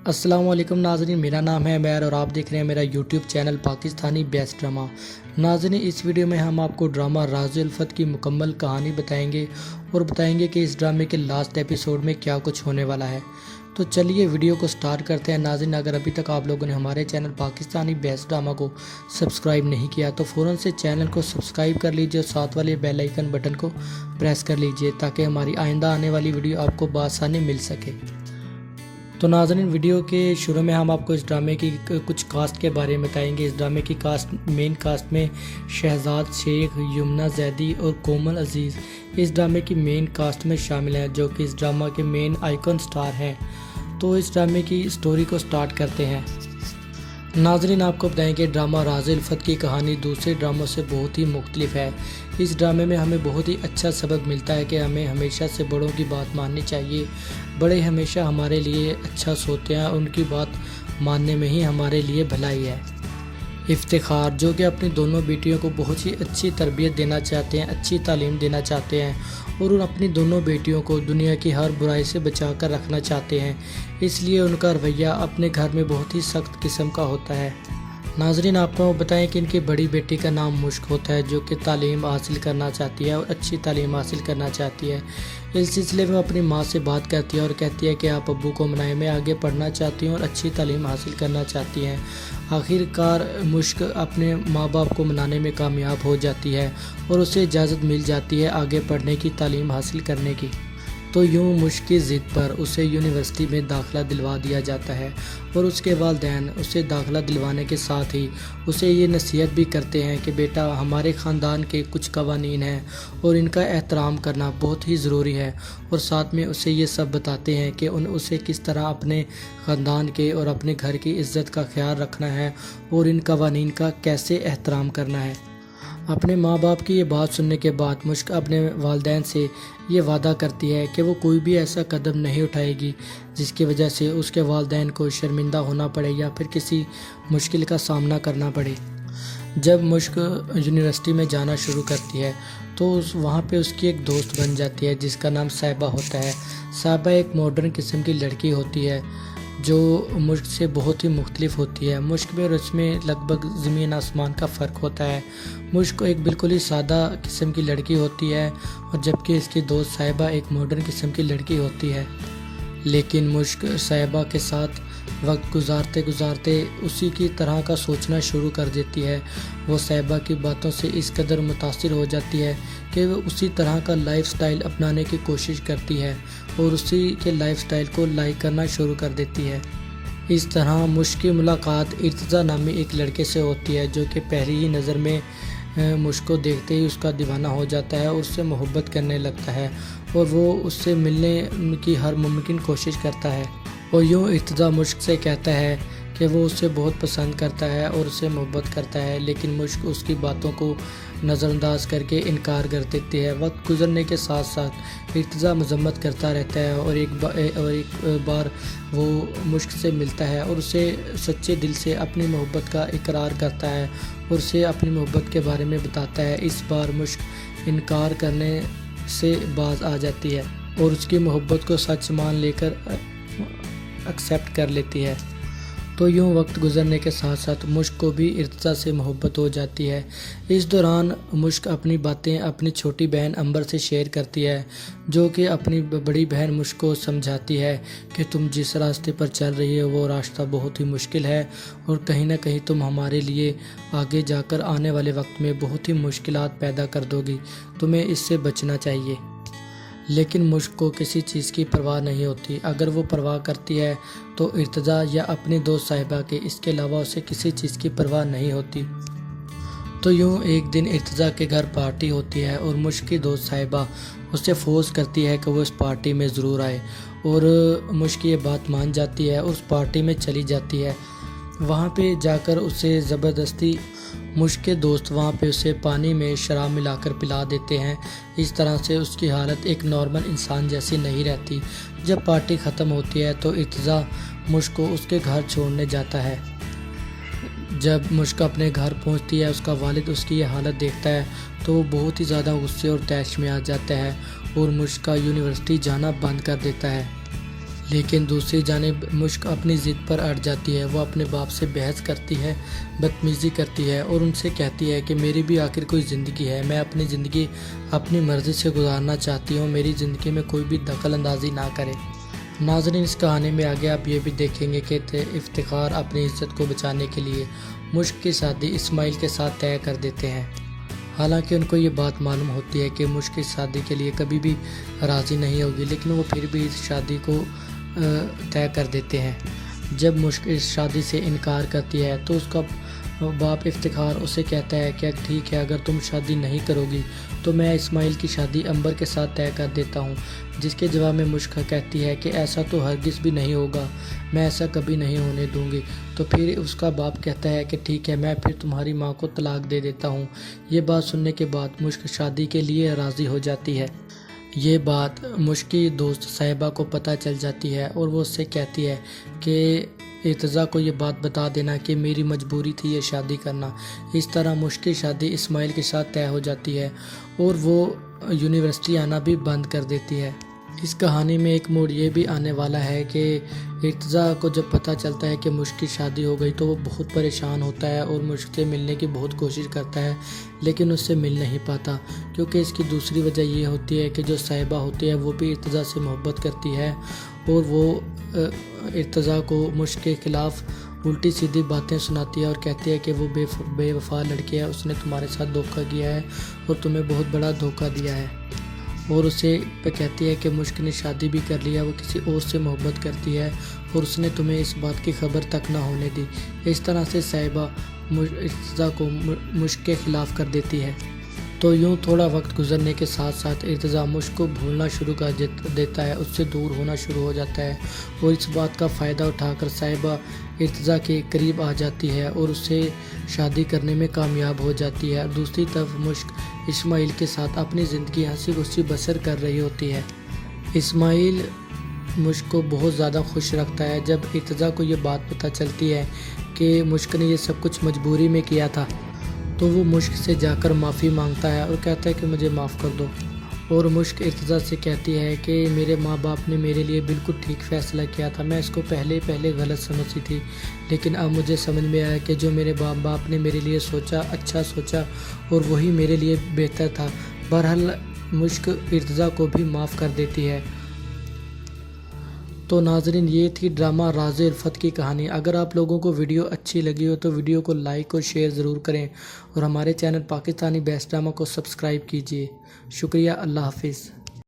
अस्सलाम वालेकुम नाज़रीन, मेरा नाम है मैर और आप देख रहे हैं मेरा YouTube channel Pakistani best drama. नाज़रीन, इस वीडियो में हम आपको ड्रामा राज़ उल्फत की मुकम्मल कहानी बताएंगे और बताएंगे कि इस ड्रामे के लास्ट एपिसोड में क्या कुछ होने वाला है। तो चलिए वीडियो को स्टार्ट करते हैं। नाज़रीन, अगर अभी तक आप लोगों ने हमारे चैनल पाकिस्तानी बेस्ट ड्रामा को सब्सक्राइब नहीं किया तो फ़ौरन से चैनल को सब्सक्राइब कर लीजिए और साथ वाले बेल आइकन बटन को प्रेस कर लीजिए ताकि हमारी आइंदा आने वाली वीडियो आपको बआसानी मिल सके। तो नाज़रीन, वीडियो के शुरू में हम आपको इस ड्रामे की कुछ कास्ट के बारे में बताएंगे। इस ड्रामे की मेन कास्ट में शहजाद शेख, यमुना जैदी और कोमल अजीज़ इस ड्रामे की मेन कास्ट में शामिल हैं, जो कि इस ड्रामा के मेन आइकन स्टार हैं। तो इस ड्रामे की स्टोरी को स्टार्ट करते हैं। नाज़रीन, आपको बताएंगे ड्रामा राज़ उल्फत की कहानी दूसरे ड्रामों से बहुत ही मुख्तलिफ है। इस ड्रामे में हमें बहुत ही अच्छा सबक मिलता है कि हमें हमेशा से बड़ों की बात माननी चाहिए। बड़े हमेशा हमारे लिए अच्छा सोचते हैं, उनकी बात मानने में ही हमारे लिए भलाई है। इफ्तिखार, जो कि अपनी दोनों बेटियों को बहुत ही अच्छी तरबियत देना चाहते हैं, अच्छी तालीम देना चाहते हैं और उन अपनी दोनों बेटियों को दुनिया की हर बुराई से बचा कर रखना चाहते हैं, इसलिए उनका रवैया अपने घर में बहुत ही सख्त किस्म का होता है। नाज़रीन, आपको बताएं कि इनकी बड़ी बेटी का नाम मुश्क होता है, जो कि तालीम हासिल करना चाहती है और अच्छी तालीम हासिल करना चाहती है। इस सिलसिले में अपनी माँ से बात करती है और कहती है कि आप अब्बू को मनाएं, मैं आगे पढ़ना चाहती हूँ और अच्छी तालीम हासिल करना चाहती हैं। आखिरकार मुश्क अपने माँ बाप को मनाने में कामयाब हो जाती है और उसे इजाज़त मिल जाती है आगे पढ़ने की, तालीम हासिल करने की। तो यूँ मुश्क की ज़िद पर उसे यूनिवर्सिटी में दाखिला दिलवा दिया जाता है और उसके वालिदैन उसे दाखिला दिलवाने के साथ ही उसे ये नसीहत भी करते हैं कि बेटा, हमारे ख़ानदान के कुछ कवानीन हैं और इनका एहतराम करना बहुत ही ज़रूरी है, और साथ में उसे ये सब बताते हैं कि उसे किस तरह अपने ख़ानदान के और अपने घर की इज़्ज़त का ख्याल रखना है और इन कवानीन का कैसे एहतराम करना है। अपने माँ बाप की ये बात सुनने के बाद मुश्क अपने वालिदैन से ये वादा करती है कि वो कोई भी ऐसा कदम नहीं उठाएगी जिसकी वजह से उसके वालिदैन को शर्मिंदा होना पड़े या फिर किसी मुश्किल का सामना करना पड़े। जब मुश्क यूनिवर्सिटी में जाना शुरू करती है तो वहाँ पे उसकी एक दोस्त बन जाती है जिसका नाम साहिबा होता है। साहिबा एक मॉडर्न किस्म की लड़की होती है जो मुश्क से बहुत ही मुख्तलिफ होती है। मुश्क में और उसमें लगभग ज़मीन आसमान का फ़र्क होता है। मुश्क एक बिल्कुल ही सादा किस्म की लड़की होती है और जबकि इसकी दोस्त साहिबा एक मॉडर्न किस्म की लड़की होती है। लेकिन मुश्क साहिबा के साथ वक्त गुजारते गुजारते उसी की तरह का सोचना शुरू कर देती है। वो साहिबा की बातों से इस कदर मुतासिर हो जाती है कि वो उसी तरह का लाइफस्टाइल अपनाने की कोशिश करती है और उसी के लाइफस्टाइल को लाइक करना शुरू कर देती है। इस तरह मुश्क की मुलाकात इर्तिज़ा नामी एक लड़के से होती है, जो कि पहली ही नज़र में मुश्क को देखते ही उसका दीवाना हो जाता है और उससे मोहब्बत करने लगता है और वो उससे मिलने की हर मुमकिन कोशिश करता है। और यूँ इर्तिज़ा मुश्क से कहता है कि वो उसे बहुत पसंद करता है और उससे मोहब्बत करता है, लेकिन मुश्क उसकी बातों को नज़रअंदाज करके इनकार कर देती है। वक्त गुजरने के साथ साथ इर्तिज़ा मज़म्मत करता रहता है और एक बार वो मुश्क से मिलता है और उसे सच्चे दिल से अपनी मोहब्बत का इकरार करता है और उसे अपनी मोहब्बत के बारे में बताता है। इस बार मुश्क इनकार करने से बाज आ जाती है और उसकी मोहब्बत को सच मान लेकर एक्सेप्ट कर लेती है। तो यूँ वक्त गुजरने के साथ साथ मुश्क को भी इर्तिज़ा से मोहब्बत हो जाती है। इस दौरान मुश्क अपनी बातें अपनी छोटी बहन अंबर से शेयर करती है, जो कि अपनी बड़ी बहन मुश्क को समझाती है कि तुम जिस रास्ते पर चल रही हो वो रास्ता बहुत ही मुश्किल है और कहीं ना कहीं तुम हमारे लिए आगे जाकर आने वाले वक्त में बहुत ही मुश्किलात पैदा कर दोगी, तुम्हें इससे बचना चाहिए। लेकिन मुश्क को किसी चीज़ की परवाह नहीं होती। अगर वो परवाह करती है तो इर्तिज़ा या अपनी दोस्त साहिबा के, इसके अलावा उसे किसी चीज़ की परवाह नहीं होती। तो यूँ एक दिन इर्तिज़ा के घर पार्टी होती है और मुश्क की दोस्त साहिबा उससे फोर्स करती है कि वो इस पार्टी में ज़रूर आए और मुश्क ये बात मान जाती है और उस पार्टी में चली जाती है। वहाँ पे जाकर उसे ज़बरदस्ती मुश्क के दोस्त वहाँ पे उसे पानी में शराब मिलाकर पिला देते हैं। इस तरह से उसकी हालत एक नॉर्मल इंसान जैसी नहीं रहती। जब पार्टी ख़त्म होती है तो इर्तिज़ा मुश्क को उसके घर छोड़ने जाता है। जब मुश्क अपने घर पहुँचती है, उसका वालिद उसकी ये हालत देखता है तो वो बहुत ही ज़्यादा गुस्से और तैश में आ जाता है और मुश्क का यूनिवर्सिटी जाना बंद कर देता है। لیکن دوسری جانب مشک اپنی ضد پر اڑ جاتی ہے۔ وہ اپنے باپ سے بحث کرتی ہے، بدتمیزی کرتی ہے اور ان سے کہتی ہے کہ میری بھی آخر کوئی زندگی ہے، میں اپنی زندگی اپنی مرضی سے گزارنا چاہتی ہوں، میری زندگی میں کوئی بھی دخل اندازی نہ کرے۔ ناظرین، اس کہانی میں آگے آپ یہ بھی دیکھیں گے کہ افتخار اپنی عزت کو بچانے کے لیے مشک کی شادی اسماعیل کے ساتھ طے کر دیتے ہیں۔ حالانکہ ان کو یہ بات معلوم ہوتی ہے کہ مشک اس شادی کے لیے کبھی بھی راضی نہیں ہوگی، لیکن وہ پھر بھی اس شادی کو طے کر دیتے ہیں۔ جب مشک اس شادی سے انکار کرتی ہے تو اس کا باپ افتخار اسے کہتا ہے کہ ٹھیک ہے، اگر تم شادی نہیں کرو گی تو میں اسماعیل کی شادی عنبر کے ساتھ طے کر دیتا ہوں، جس کے جواب میں مشک کہتی ہے کہ ایسا تو ہرگز بھی نہیں ہوگا، میں ایسا کبھی نہیں ہونے دوں گی۔ تو پھر اس کا باپ کہتا ہے کہ ٹھیک ہے، میں پھر تمہاری ماں کو طلاق دے دیتا ہوں۔ یہ بات سننے کے بعد مشک شادی کے لیے راضی ہو جاتی ہے۔ یہ بات مشک کی دوست صاحبہ کو پتہ چل جاتی ہے اور وہ اس سے کہتی ہے کہ ارتضیٰ کو یہ بات بتا دینا کہ میری مجبوری تھی یہ شادی کرنا۔ اس طرح مشک کی شادی اسماعیل کے ساتھ طے ہو جاتی ہے اور وہ یونیورسٹی آنا بھی بند کر دیتی ہے۔ اس کہانی میں ایک موڑ یہ بھی آنے والا ہے کہ ارتضیٰ کو جب پتہ چلتا ہے کہ مشک کی شادی ہو گئی تو وہ بہت پریشان ہوتا ہے اور مشک سے ملنے کی بہت کوشش کرتا ہے، لیکن اس سے مل نہیں پاتا، کیونکہ اس کی دوسری وجہ یہ ہوتی ہے کہ جو صاحبہ ہوتی ہے وہ بھی ارتضیٰ سے محبت کرتی ہے اور وہ ارتضیٰ کو مشک کے خلاف الٹی سیدھی باتیں سناتی ہے اور کہتی ہے کہ وہ بے وفا لڑکی ہے، اس نے تمہارے ساتھ دھوکہ کیا ہے اور تمہیں بہت بڑا دھوکہ دیا ہے، اور اسے کہتی ہے کہ مشک نے شادی بھی کر لیا، وہ کسی اور سے محبت کرتی ہے اور اس نے تمہیں اس بات کی خبر تک نہ ہونے دی۔ اس طرح سے صاحبہ ارتضیٰ کو مشک کے خلاف کر دیتی ہے۔ تو یوں تھوڑا وقت گزرنے کے ساتھ ساتھ ارتضیٰ مشک کو بھولنا شروع کر دیتا ہے، اس سے دور ہونا شروع ہو جاتا ہے اور اس بات کا فائدہ اٹھا کر صاحبہ ارتضیٰ کے قریب آ جاتی ہے اور اسے شادی کرنے میں کامیاب ہو جاتی ہے۔ دوسری طرف مشک اسماعیل کے ساتھ اپنی زندگی ہنسی خوشی بسر کر رہی ہوتی ہے۔ اسماعیل مشک کو بہت زیادہ خوش رکھتا ہے۔ جب ارتضیٰ کو یہ بات پتہ چلتی ہے کہ مشک نے یہ سب کچھ مجبوری میں کیا تھا تو وہ مشک سے جا کر معافی مانگتا ہے اور کہتا ہے کہ مجھے معاف کر دو، اور مشک ارتضیٰ سے کہتی ہے کہ میرے ماں باپ نے میرے لیے بالکل ٹھیک فیصلہ کیا تھا، میں اس کو پہلے غلط سمجھتی تھی، لیکن اب مجھے سمجھ میں آیا کہ جو میرے ماں باپ نے میرے لیے سوچا اچھا سوچا اور وہی میرے لیے بہتر تھا۔ بہرحال مشک ارتضیٰ کو بھی معاف کر دیتی ہے۔ تو ناظرین، یہ تھی ڈرامہ راز الفت کی کہانی۔ اگر آپ لوگوں کو ویڈیو اچھی لگی ہو تو ویڈیو کو لائک اور شیئر ضرور کریں اور ہمارے چینل پاکستانی بیسٹ ڈرامہ کو سبسکرائب کیجیے۔ شکریہ، اللہ حافظ۔